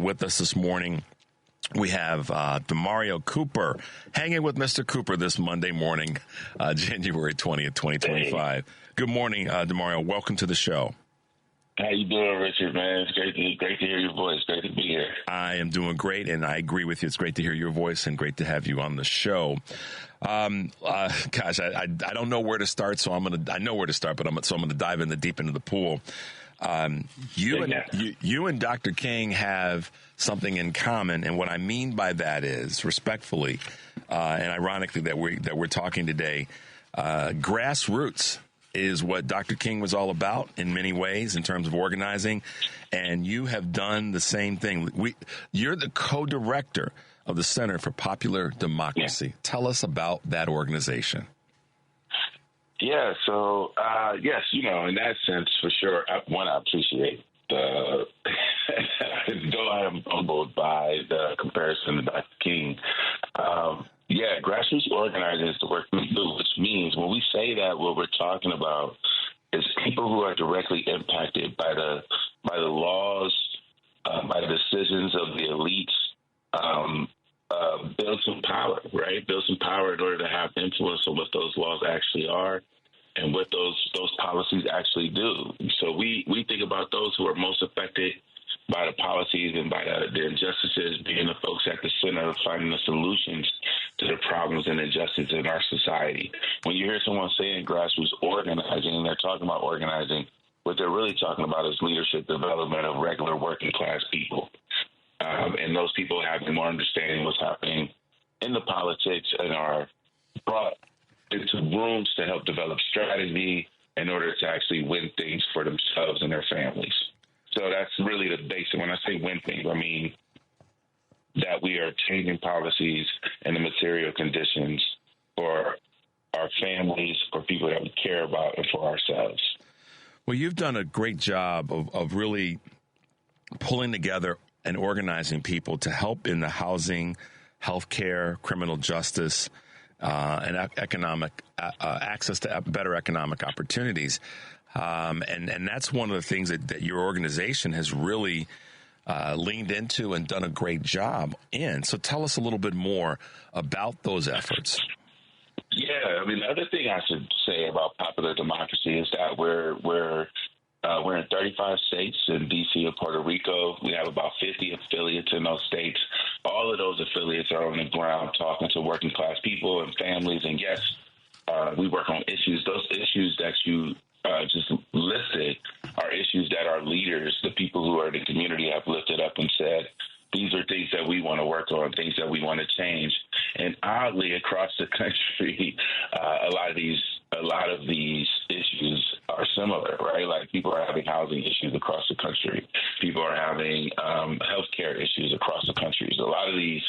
with us this morning. We have DaMareo Cooper hanging with Mr. Cooper this Monday morning, January 20th, 2025. Hey. Good morning, DaMareo. Welcome to the show. How you doing, Richard, man? It's great to hear your voice. Great to be here. I am doing great, and I agree with you. It's great to hear your voice and great to have you on the show. Gosh, I don't know where to start, so I know where to start, but I'm going to dive in deep into the pool. You and Dr. King have something in common, and what I mean by that is, respectfully, and ironically that we're talking today, grassroots is what Dr. King was all about in many ways in terms of organizing, and you have done the same thing. You're the co-director of the Center for Popular Democracy. Yeah. Tell us about that organization. Yeah, so, yes, in that sense, for sure, I appreciate though I am humbled by the comparison to Dr. King. Grassroots organizing is the work we do, which means when we say that, what we're talking about is people who are directly impacted by the laws, by the decisions of the elites, build some power, right? Build some power in order to have influence on what those laws actually are and what those policies actually do. So we think about those who are most affected by the policies and by the injustices, being the folks at the center of finding the solutions to the problems and injustices in our society. When you hear someone saying grassroots organizing, and they're talking about organizing, what they're really talking about is leadership development of regular working class people. And those people having more understanding what's happening in the politics and are brought into rooms to help develop strategy in order to actually win things for themselves and their families. So that's really the basic. When I say win things, I mean that we are changing policies and the material conditions for our families, for people that we care about, and for ourselves. Well, you've done a great job of really pulling together and organizing people to help in the housing, healthcare, criminal justice, and economic access to better economic opportunities. And that's one of the things that your organization has really leaned into and done a great job in. So tell us a little bit more about those efforts. Yeah, I mean, the other thing I should say about popular democracy is that we're in 35 states in D.C. and Puerto Rico. We have about 50 affiliates in those states. All of those affiliates are on the ground talking to working class people and families. And yes, we work on issues. Those issues that you just listed are issues that our leaders, the people who are in the community, have lifted up and said, these are things that we want to work on, things that we want to change. And oddly, across the country, a lot of these issues are similar, right? Like people are having housing issues across the country. People are having healthcare issues across the country. So a lot of these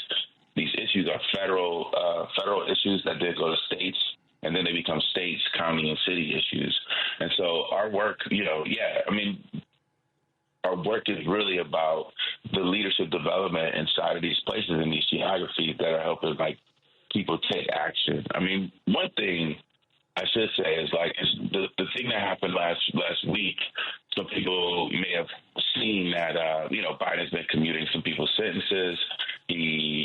issues are federal issues that then go to states, and then they become states, county, and city issues. And so our work, our work is really about the leadership development inside of these places and these geographies that are helping people take action. I mean, one thing I should say is the thing that happened last week. Some people may have seen that Biden's been commuting some people's sentences. He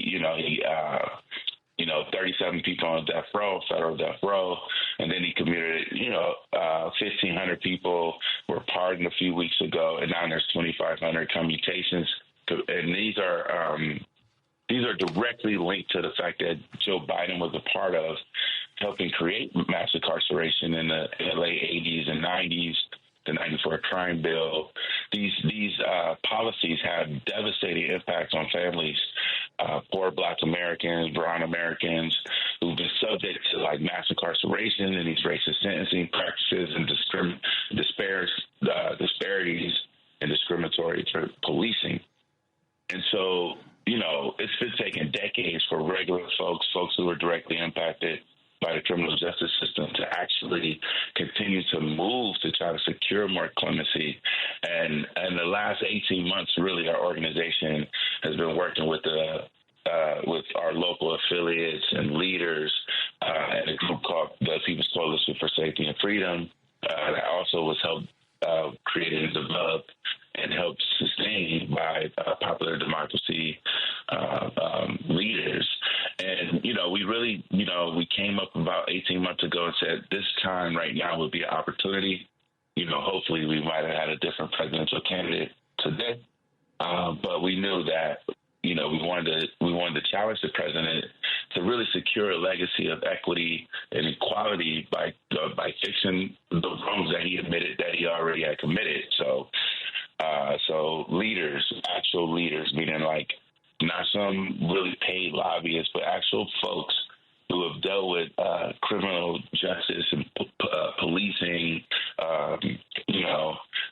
37 people on death row, federal death row, and then he commuted 1,500 people were pardoned a few weeks ago, and now there's 2,500 commutations, and these are directly linked to the fact that Joe Biden was a part of helping create mass incarceration in the late 80s and 90s, the 94 crime bill. These policies have devastating impacts on families, poor Black Americans, brown Americans who've been subject to mass incarceration and these racist sentencing practices and disparities and discriminatory policing. And so, it's been taking decades for regular folks who are directly impacted by the criminal justice system to actually continue to move to try to secure more clemency. And in the last 18 months, really, our organization has been working with our local affiliates and leaders and a group called the People's Coalition for Safety and Freedom that also was created and developed and helped sustained by Popular Democracy democracy leaders. And, we really, we came up about 18 months ago and said this time right now would be an opportunity. Hopefully we might have had a different presidential candidate today. But we knew that, we wanted to challenge the president to really secure a legacy of equity and equality by fixing the wrongs that he admitted that he already had committed. So leaders, actual leaders, meaning like not some really paid lobbyists, but actual folks who have dealt with criminal justice and policing,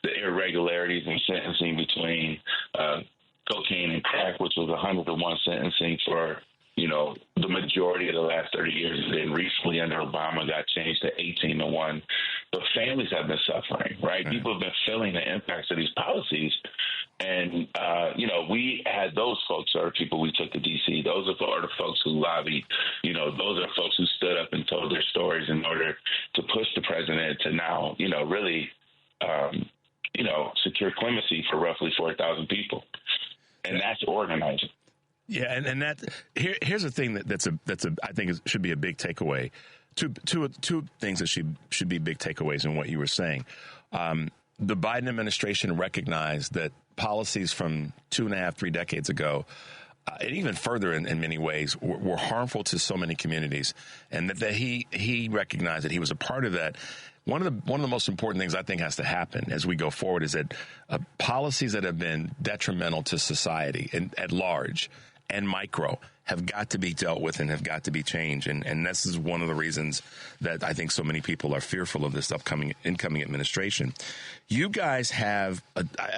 the irregularities in sentencing between cocaine and crack, which was 100-to-1 sentencing for, the majority of the last 30 years. And then recently under Obama got changed to 18-to-1. But families have been suffering, right? People have been feeling the impacts of these policies. And, we had those folks are people we took to D.C. Those are the folks who lobbied. Those are folks who stood up and told their stories in order to push the president to now, really, secure clemency for roughly 4,000 people. And that's organizing. Yeah, and that here's the thing that's I think should be a big takeaway. Two things that should be big takeaways in what you were saying. The Biden administration recognized that policies from 2.5, 3 decades ago, and even further in many ways, were harmful to so many communities, and that he recognized that he was a part of that. One of the most important things I think has to happen as we go forward is that policies that have been detrimental to society and at large and micro have got to be dealt with and have got to be changed. And this is one of the reasons that I think so many people are fearful of this incoming administration. You guys have,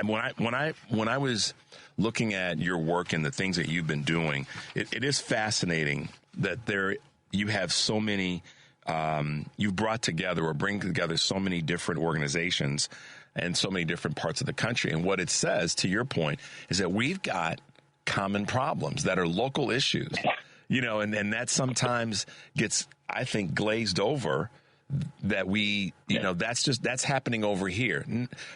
when I was looking at your work and the things that you've been doing, it is fascinating that you have so many, you've brought together or bring together so many different organizations and so many different parts of the country. And what it says, to your point, is that we've got common problems that are local issues, and that sometimes gets, I think, glazed over, that that's happening over here.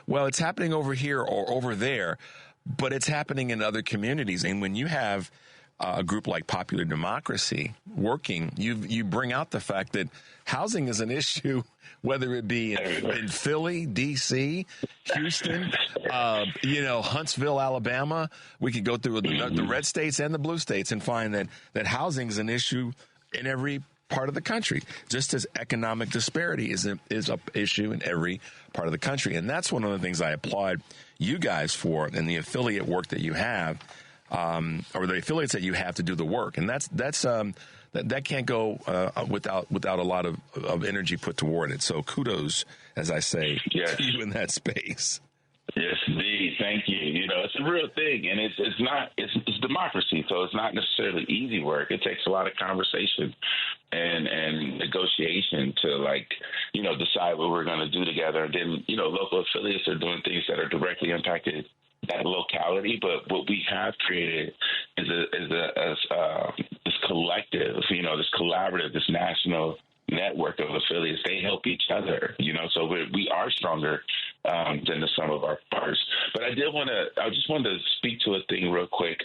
Well, it's happening over here or over there, but it's happening in other communities. And when you have a group like Popular Democracy working, you bring out the fact that housing is an issue, whether it be in Philly, D.C., Houston, Huntsville, Alabama. We could go through the red states and the blue states and find that housing is an issue in every part of the country, just as economic disparity is an issue in every part of the country. And that's one of the things I applaud you guys for, and the affiliate work that you have, or the affiliates that you have to do the work. And that can't go without a lot of energy put toward it. So kudos, as I say, to you in that space. Yes, indeed. Thank you. It's a real thing, and it's democracy, so it's not necessarily easy work. It takes a lot of conversation and negotiation to decide what we're going to do together. And then, local affiliates are doing things that are directly impacted that locality, but what we have created is this collective, this collaborative, this national network of affiliates. They help each other, so we are stronger than the sum of our parts. But I just wanted to speak to a thing real quick.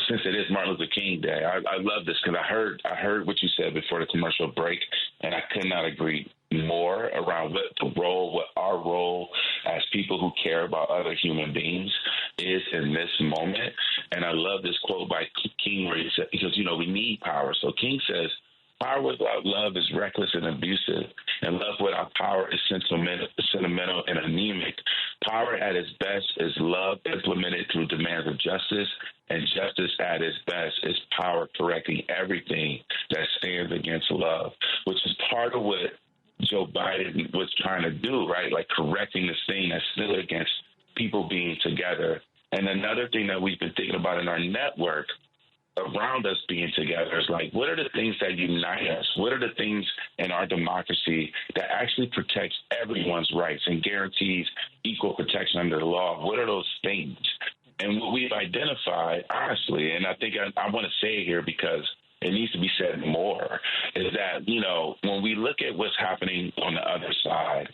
Since it is Martin Luther King Day, I love this because I heard what you said before the commercial break, and I could not agree more around what our role as people who care about other human beings is in this moment. And I love this quote by King where he said, because, we need power. So King says, power without love is reckless and abusive, and love without power is sentimental and anemic. Power at its best is love implemented through demands of justice, and justice at its best is power correcting everything that stands against love, which is part of what Joe Biden was trying to do, right? Like correcting this thing that's still against people being together. And another thing that we've been thinking about in our network around us being together is like, what are the things that unite us? What are the things in our democracy that actually protects everyone's rights and guarantees equal protection under the law? What are those things? And what we've identified, honestly, and I think I want to say it here because it needs to be said more, is that, you know, when we look at what's happening on the other side,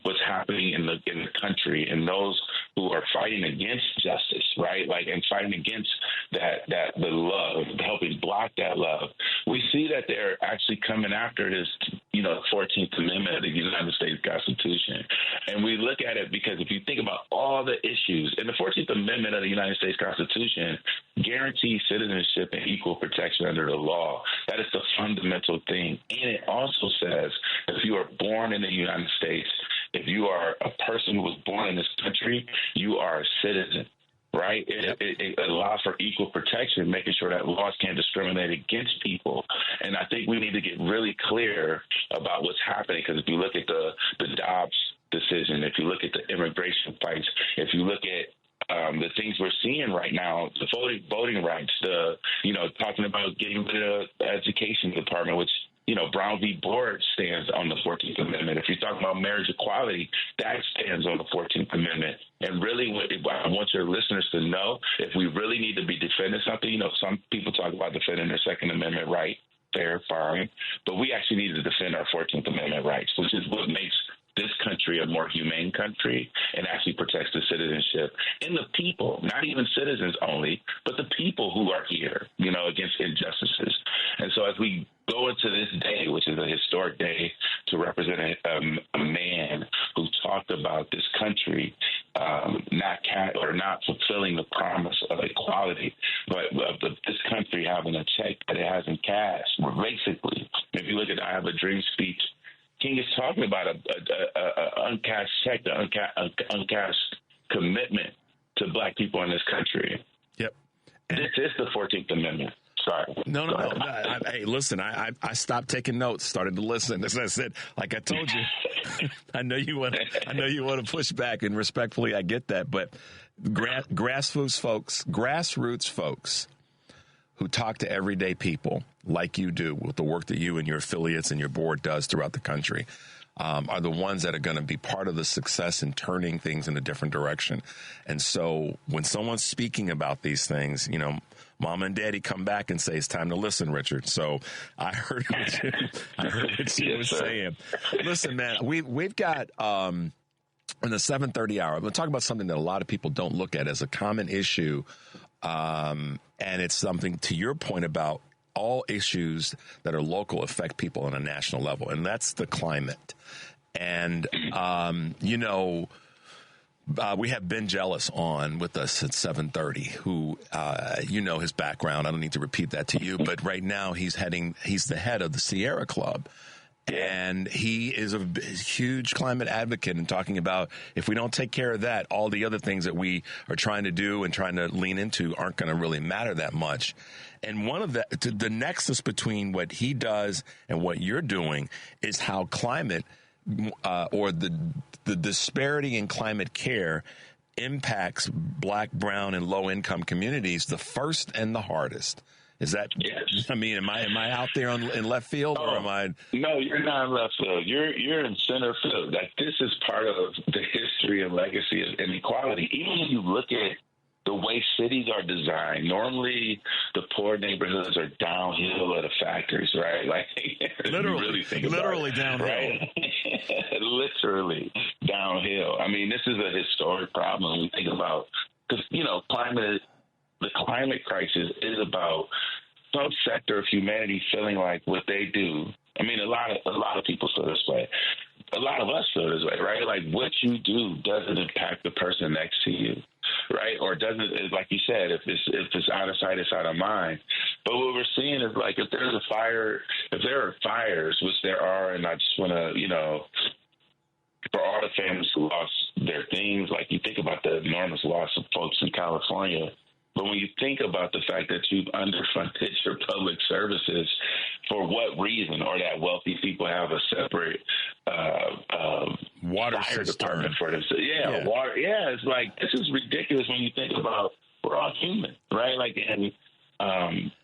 what's happening in the country, and those who are fighting against justice, right? Like, and fighting against the love, helping block that love. We see that they're actually coming after this, you know, 14th Amendment of the United States Constitution. And we look at it because if you think about all the issues, and the 14th Amendment of the United States Constitution guarantees citizenship and equal protection under the law. That is the fundamental thing. And it also says if you are born in the United States, if you are a person who was born in this country, you are a citizen. Right? It allows for equal protection, making sure that laws can't discriminate against people. And I think we need to get really clear about what's happening, because if you look at the Dobbs decision, if you look at the immigration fights, if you look at the things we're seeing right now, the voting rights, talking about getting rid of the education department, which, you know, Brown v. Board stands on the 14th Amendment. If you're talking about marriage equality, that stands on the 14th Amendment. And really, I want your listeners to know, if we really need to be defending something, you know, some people talk about defending their Second Amendment right, fair, fine, but we actually need to defend our 14th Amendment rights, which is what makes this country a more humane country and actually protects the citizenship and the people, not even citizens only, but the people who are here, you know, against injustices. And so as we go into this day, which is a historic day to represent a man who talked about this country not fulfilling the promise of equality, but of this country having a check that it hasn't cashed. Basically, if you look at the I Have a Dream speech, King is talking about a uncashed check, the uncashed commitment to Black people in this country. Yep. This is the 14th Amendment. Sorry. No. Hey, listen, I stopped taking notes, started to listen. As I said, like I told you, I know you want to push back, and respectfully, I get that. But grassroots folks who talk to everyday people like you do with the work that you and your affiliates and your board does throughout the country, are the ones that are going to be part of the success in turning things in a different direction. And so when someone's speaking about these things, you know, Mama and Daddy come back and say, it's time to listen, Richard. So I heard what you were saying. Listen, man, we've got in the 7:30 hour, I'm going to talk about something that a lot of people don't look at as a common issue. And it's something, to your point, about all issues that are local affect people on a national level, and that's the climate. And, we have Ben Jealous on with us at 7:30, who, his background. I don't need to repeat that to you, but right now he's the head of the Sierra Club. And he is a huge climate advocate and talking about if we don't take care of that, all the other things that we are trying to do and trying to lean into aren't going to really matter that much. And one of the nexus between what he does and what you're doing is how climate or the disparity in climate care impacts Black, brown, and low income communities the first and the hardest. Is that? Yes. I mean, am I out there in left field, or am I? No, you're not in left field. You're in center field. Like, this is part of the history and legacy of inequality. Even when you look at the way cities are designed, normally the poor neighborhoods are downhill at the factories, right? Like, literally downhill. Right? Literally downhill. I mean, this is a historic problem when we think about, because, you know, the climate crisis is about some sector of humanity feeling like what they do. I mean, a lot of people feel this way. A lot of us feel this way, right? Like, what you do doesn't impact the person next to you, right? Or doesn't, like you said, if it's out of sight, it's out of mind. But what we're seeing is, like, if there are fires, which there are, and I just want to, for all the families who lost their things, like, you think about the enormous loss of folks in California. But when you think about the fact that you've underfunded your public services, for what reason, or that wealthy people have a separate water fire system department for them. Water. Yeah, it's like, this is ridiculous when you think about, we're all human, right? Like, and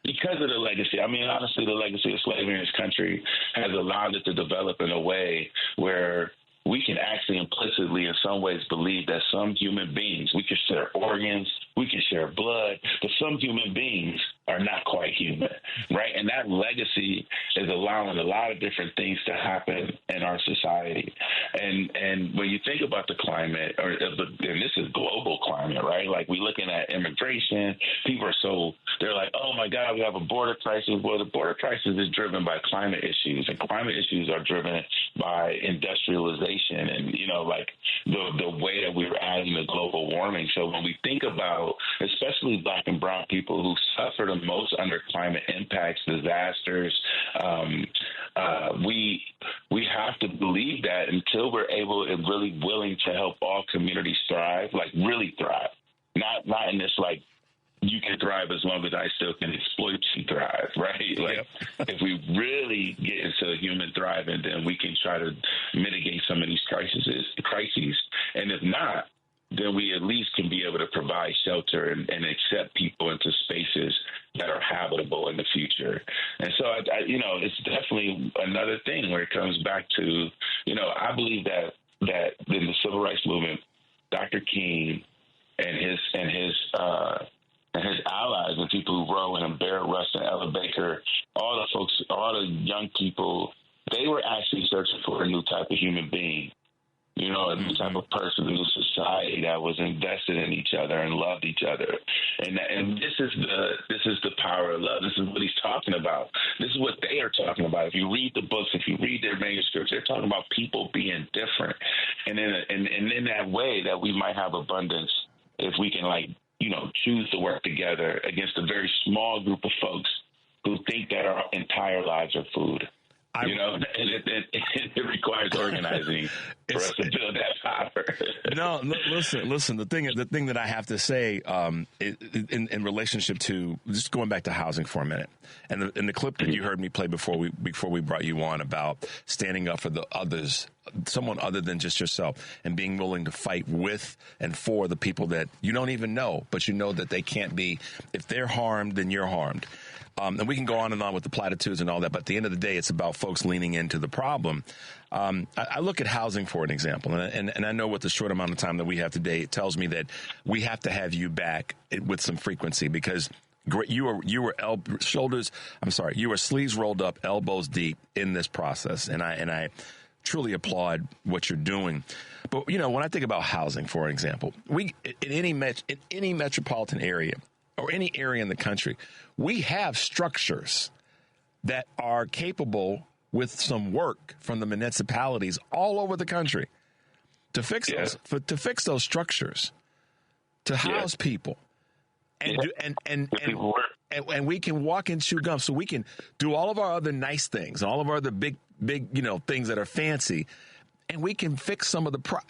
because of the legacy, I mean, honestly, the legacy of slavery in this country has allowed it to develop in a way where we can actually implicitly in some ways believe that some human beings, we can share organs, we can share blood, but some human beings are not quite human, right? And that legacy is allowing a lot of different things to happen in our society. And when you think about the climate, and this is global climate, right? Like, we're looking at immigration. People are they're like, oh my God, we have a border crisis. Well, the border crisis is driven by climate issues, and climate issues are driven by industrialization and, like the way that we're adding to global warming. So when we think about, especially Black and brown people who suffer the most under climate impacts, disasters, we have to believe that until we're able and really willing to help all communities thrive, like really thrive, not in this like, you can thrive as long as I still can exploit you thrive, right? Like, if we really get into human thriving, then we can try to mitigate some of these crises. And if not, then we at least can be able to provide shelter and accept people into spaces that are habitable in the future. And so, it's definitely another thing where it comes back to, I believe that in the civil rights movement, Dr. King and his allies and people who wrote him, Barrett Rush and Ella Baker, all the folks, all the young people, they were actually searching for a new type of human being, a new type of person, a new society that was invested in each other and loved each other. And this is the power of love. This is what he's talking about. This is what they are talking about. If you read the books, if you read their manuscripts, they're talking about people being different. And in that way that we might have abundance if we can, choose to work together against a very small group of folks who think that our entire lives are food. It requires organizing for us to build that power. No, listen. The thing that I have to say in relationship to, just going back to housing for a minute, and the clip that you heard me play before we brought you on about standing up for the others, someone other than just yourself, and being willing to fight with and for the people that you don't even know, but you know that they can't be. If they're harmed, then you're harmed. And we can go on and on with the platitudes and all that, but at the end of the day, it's about folks leaning into the problem. I look at housing for an example, and I know with the short amount of time that we have today, it tells me that we have to have you back with some frequency, because you were sleeves rolled up, elbows deep in this process, and I truly applaud what you're doing. But when I think about housing, for an example, in any metropolitan area or any area in the country, we have structures that are capable, with some work from the municipalities all over the country, to fix those structures, to house people, and we can walk and chew gum, so we can do all of our other nice things and all of our other big things that are fancy. And we can fix some of the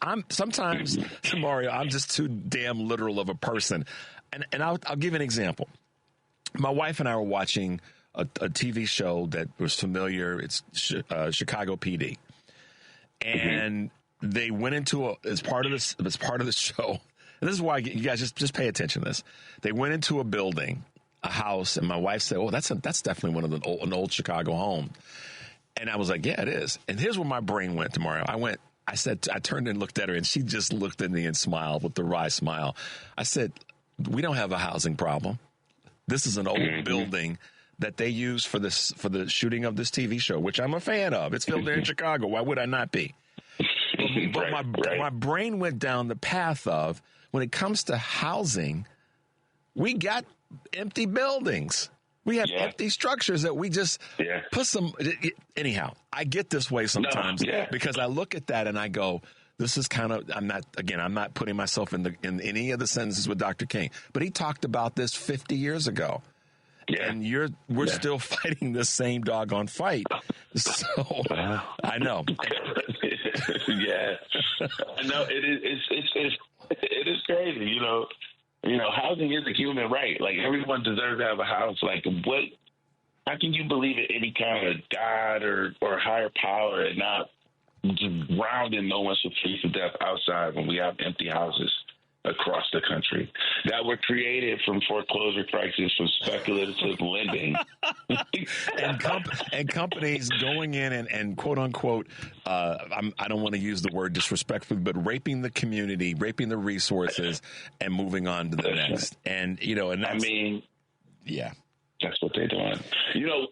I'm sometimes, DaMareo, I'm just too damn literal of a person. And I'll give an example. My wife and I were watching a TV show that was familiar. It's Chicago PD. And they went into as part of the show. And this is why you guys just pay attention to this. They went into a building, a house, and my wife said, "Oh, that's definitely one of an old Chicago home." And I was like, "Yeah, it is." And here's where my brain went, DaMareo. I turned and looked at her, and she just looked at me and smiled with the wry smile. I said, "We don't have a housing problem. This is an old building that they use for the shooting of this TV show, which I'm a fan of. It's filmed there in Chicago. Why would I not be?" But my brain went down the path of, when it comes to housing, we got empty buildings. We have empty structures that we just put some. Anyhow, I get this way sometimes because I look at that and I go, this is kind of, I'm not putting myself in any of the sentences with Dr. King, but he talked about this 50 years ago. Yeah. And we're still fighting the same doggone fight. So I know. I know it is crazy. Housing is a human right. Like, everyone deserves to have a house. Like, how can you believe in any kind of God or higher power and not just grounding no one should freeze to death outside when we have empty houses across the country that were created from foreclosure crisis, from speculative lending, and companies going in and quote unquote, I don't want to use the word disrespectfully, but raping the community, raping the resources, and moving on to the next. And and that's, That's what they're doing.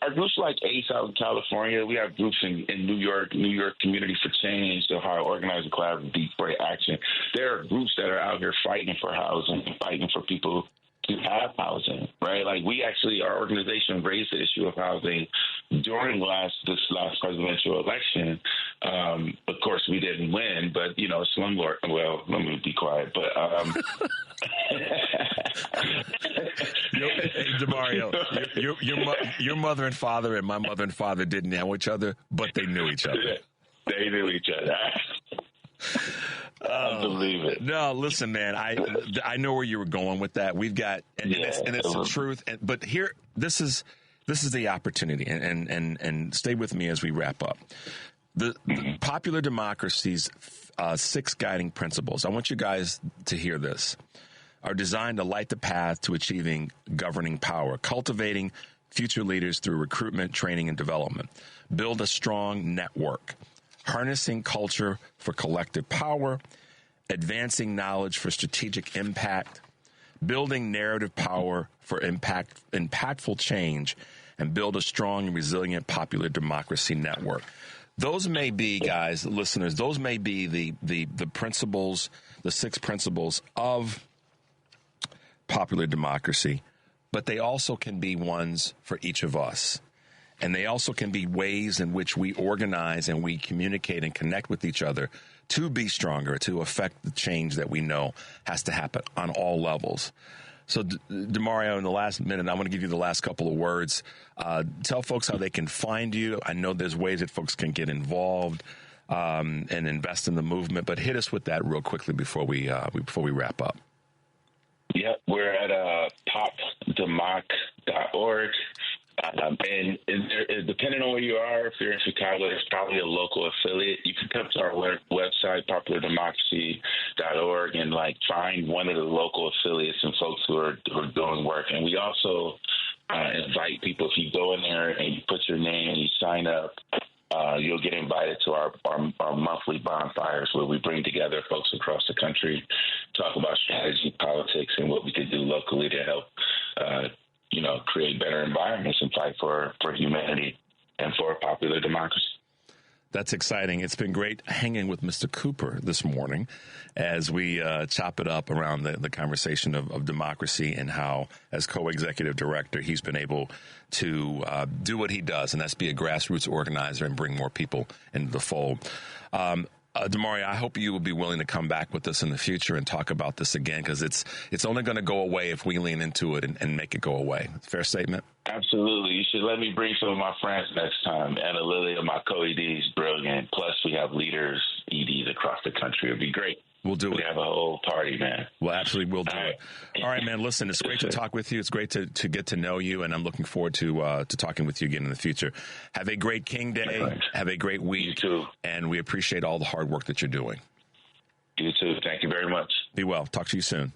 Our groups like ACE out in California, we have groups in New York Community for Change, the Ohio Organizing Collaborative, Detroit Action. There are groups that are out here fighting for housing and fighting for people to have housing, right? Like our organization raised the issue of housing during this last presidential election. Of course, we didn't win, but slumlord. Well, let me be quiet. But hey, DaMareo, your mother and father and my mother and father didn't know each other, but they knew each other. They knew each other. I believe it. No, listen, man. I know where you were going with that. We've got, and it's the truth. But here, this is the opportunity, and stay with me as we wrap up. The Popular Democracy's 6 guiding principles. I want you guys to hear this. Are designed to light the path to achieving governing power, cultivating future leaders through recruitment, training, and development. Build a strong network. Harnessing culture for collective power, advancing knowledge for strategic impact, building narrative power for impactful change, and build a strong and resilient popular democracy network. Those may be, guys, listeners, those may be the principles, the 6 principles of popular democracy, but they also can be ones for each of us. And they also can be ways in which we organize and we communicate and connect with each other to be stronger, to affect the change that we know has to happen on all levels. So, DaMareo, in the last minute, I want to give you the last couple of words. Tell folks how they can find you. I know there's ways that folks can get involved and invest in the movement, but hit us with that real quickly before we wrap up. Yep, we're at popdemoc.org. And depending on where you are, if you're in Chicago, there's probably a local affiliate. You can come to our website, populardemocracy.org, and find one of the local affiliates and folks who are doing work. And we also invite people, if you go in there and you put your name and you sign up, you'll get invited to our monthly bonfires where we bring together folks across the country, talk about strategy, politics, and what we can do locally to help create better environments and fight for humanity and for a popular democracy. That's exciting. It's been great hanging with Mr. Cooper this morning as we chop it up around the conversation of democracy and how, as co-executive director, he's been able to do what he does, and that's be a grassroots organizer and bring more people into the fold. DaMareo, I hope you will be willing to come back with us in the future and talk about this again, because it's only going to go away if we lean into it and make it go away. Fair statement? Absolutely. You should let me bring some of my friends next time. Anna Lilia, my co-ED, is brilliant. Plus, we have leaders, EDs across the country. It'd be great. We'll do it. We have a whole party, man. Well, absolutely, we'll do it. All right, man. Listen, it's great to talk with you. It's great to get to know you, and I'm looking forward to talking with you again in the future. Have a great King Day. Right. Have a great week. You too. And we appreciate all the hard work that you're doing. You too. Thank you very much. Be well. Talk to you soon.